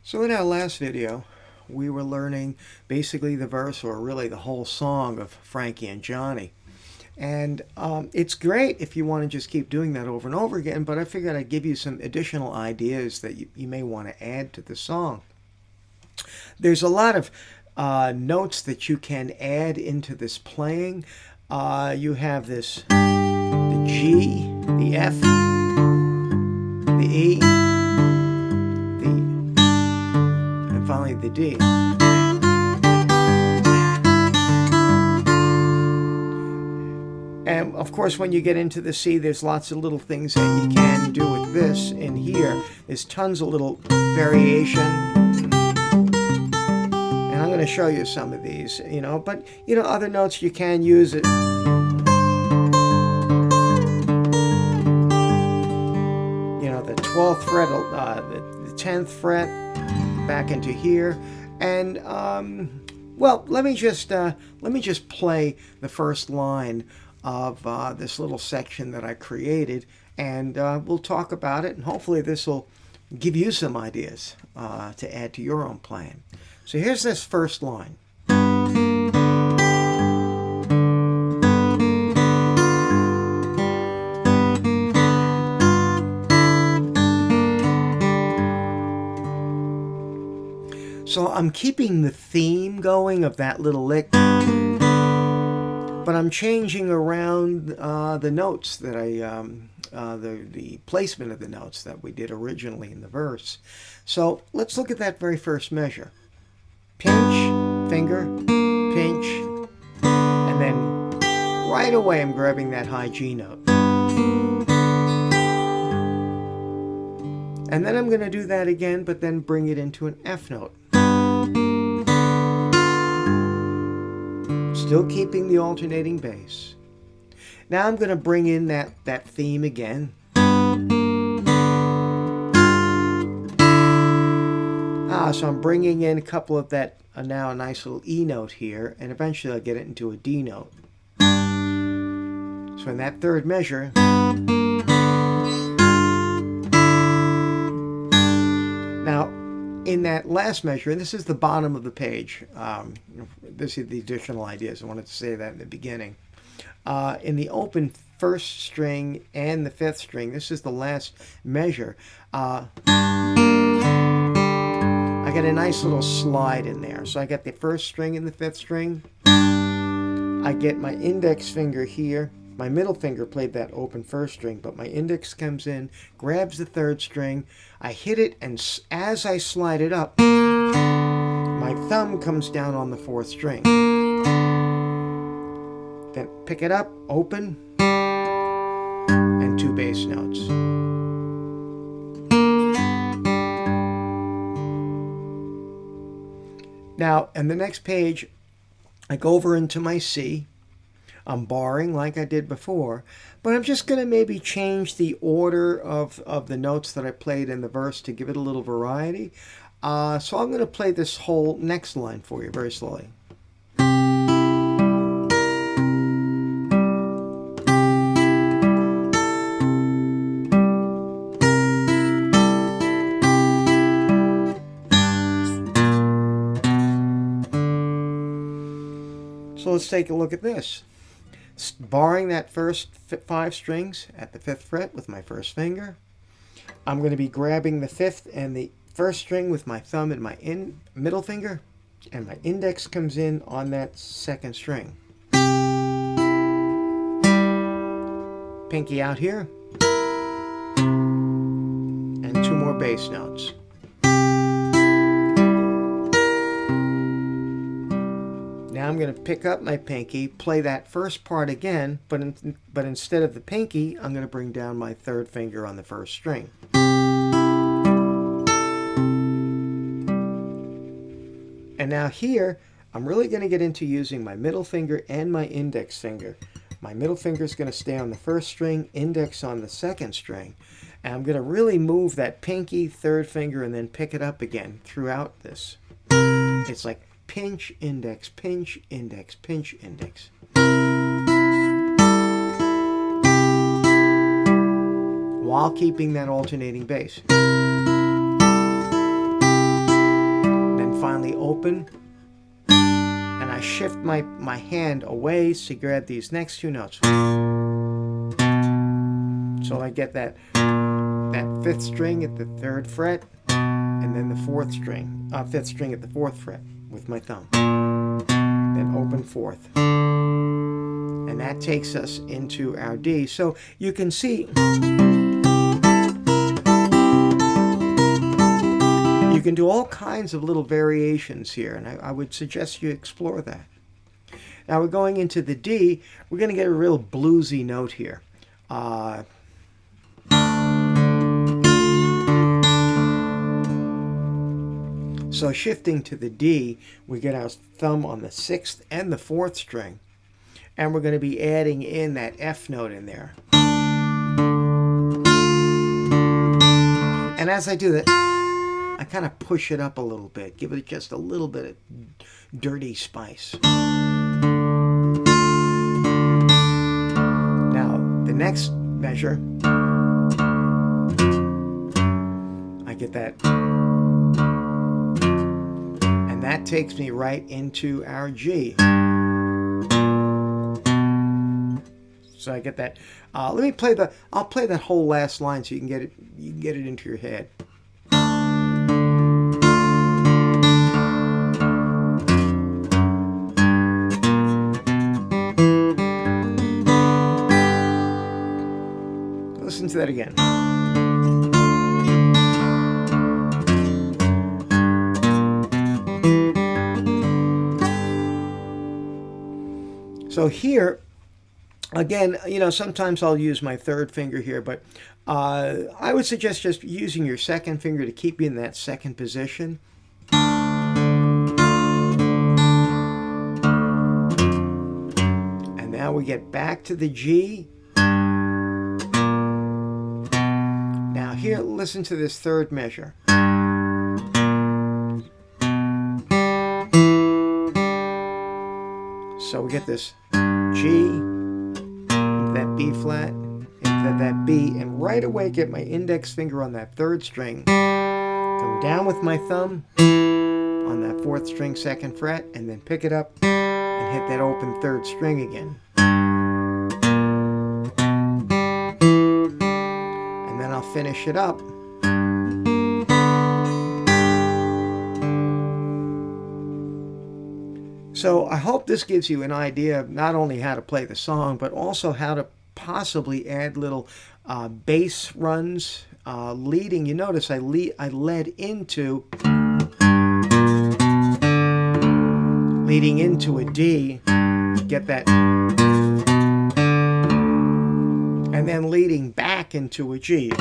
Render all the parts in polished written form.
So in our last video, we were learning basically the verse, or really the whole song of Frankie and Johnny. And it's great if you want to just keep doing that over and over again, but I figured I'd give you some additional ideas that you may want to add to the song. There's a lot of notes that you can add into this playing. You have the G, the F, the E, and finally the D. And of course, when you get into the C, there's lots of little things that you can do with this in here. There's tons of little variation. And I'm going to show you some of these, but other notes you can use it. The 12th fret, the 10th fret, back into here. And well, let me just play the first line of this little section that I created, and we'll talk about it, and hopefully this will give you some ideas to add to your own plan. So here's this first line. So I'm keeping the theme going of that little lick, but I'm changing around the notes that the placement of the notes that we did originally in the verse. So let's look at that very first measure. Pinch, finger, pinch, and then right away I'm grabbing that high G note. And then I'm going to do that again, but then bring it into an F note. Still keeping the alternating bass. Now I'm going to bring in that theme again. So I'm bringing in a couple of that, now a nice little E note here, and eventually I'll get it into a D note. So in that third measure, now in that last measure, and this is the bottom of the page, this is the additional ideas. I wanted to say that in the beginning. In the open first string and the fifth string, this is the last measure. I got a nice little slide in there. So I got the first string and the fifth string. I get my index finger here. My middle finger played that open first string, but my index comes in, grabs the third string. I hit it, and as I slide it up, my thumb comes down on the fourth string. Then pick it up, open, and two bass notes. Now, in the next page, I go over into my C. I'm barring like I did before, but I'm just going to maybe change the order of the notes that I played in the verse to give it a little variety. So I'm going to play this whole next line for you very slowly. So let's take a look at this. Barring that first 5 strings at the 5th fret with my first finger, I'm going to be grabbing the 5th and the first string with my thumb and my middle finger, and my index comes in on that 2nd string. Pinky out here, and 2 more bass notes. Now I'm going to pick up my pinky, play that first part again, but instead of the pinky, I'm going to bring down my 3rd finger on the first string. And now here, I'm really going to get into using my middle finger and my index finger. My middle finger is going to stay on the first string, index on the 2nd string. And I'm going to really move that pinky, 3rd finger, and then pick it up again throughout this. It's like pinch, index, pinch, index, pinch, index. While keeping that alternating bass. open, and I shift my hand away to grab these next two notes. So I get that fifth string at the third fret, and then the fifth string at the fourth fret with my thumb. Then open fourth. And that takes us into our D. So you can see you can do all kinds of little variations here, and I would suggest you explore that. Now we're going into the D. We're going to get a real bluesy note here. So shifting to the D, we get our thumb on the sixth and the fourth string, and we're going to be adding in that F note in there. And as I do that, I kind of push it up a little bit, give it just a little bit of dirty spice. Now, the next measure, I get that. And that takes me right into our G. So I get that. Let me play I'll play that whole last line so you can get it into your head. Listen to that again. So here, again, sometimes I'll use my third finger here, but I would suggest just using your second finger to keep you in that second position. And now we get back to the G. Now here, listen to this third measure. So we get this G, into that B flat, into that B, and right away get my index finger on that third string, come down with my thumb on that fourth string, second fret, and then pick it up and hit that open third string again. And then I'll finish it up. So I hope this gives you an idea of not only how to play the song, but also how to possibly add little bass runs, leading. You notice I led into, leading into a D, get that, and then leading back into a G.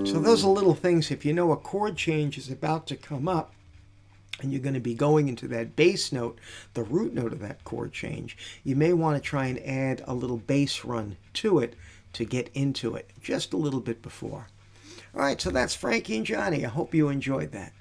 So those are little things. If you know a chord change is about to come up and you're going to be going into that bass note, the root note of that chord change, you may want to try and add a little bass run to it to get into it just a little bit before. All right, so that's Frankie and Johnny. I hope you enjoyed that.